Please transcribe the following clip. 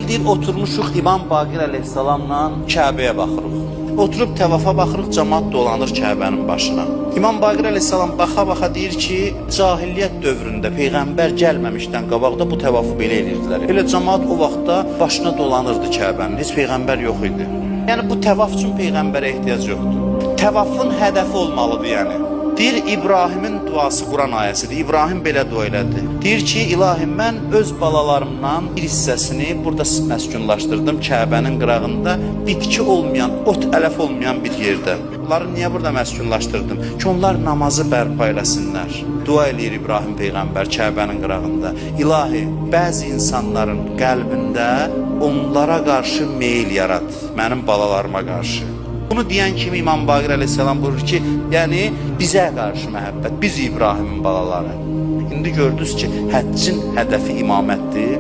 deyib oturmuşuq İmam Baqir əleyhissalamla Kəbəyə baxırıq. Oturub təvafa baxırıq, cəmaat dolanır Kəbənin başına. İmam Baqir əleyhissalam baxa-baxa deyir ki, cahiliyyət dövründə Peyğəmbər gəlməmişdən qabaqda bu təvafı belə edirdilər. Elə cəmaat o vaxtda başına dolanırdı Kəbənin, heç Peyğəmbər yox idi. Yəni bu təvaf üçün Peyğəmbərə ehtiyac yoxdur. Təvafın hədəfi olmalıdır yəni. Deyir, İbrahimin duası Quran ayəsidir. İbrahim belə dua elədi. Deyir ki, ilahim, mən öz balalarımdan bir hissəsini burada məskunlaşdırdım Kəbənin qırağında, bitki olmayan, ot ələf olmayan bir yerdə. Onları niyə burada məskunlaşdırdım? Ki, onlar namazı bərpa eləsinlər. Dua eləyir İbrahim Peyğəmbər Kəbənin qırağında. İlahi, bəzi insanların qəlbində onlara qarşı meyil yarat, mənim balalarıma qarşı. Bunu deyən kimi İmam Baqir əleyhissalam buyurur ki, yəni bizə qarşı məhəbbət, biz İbrahimin balaları. İndi gördünüz ki, həccin hədəfi imamətdir.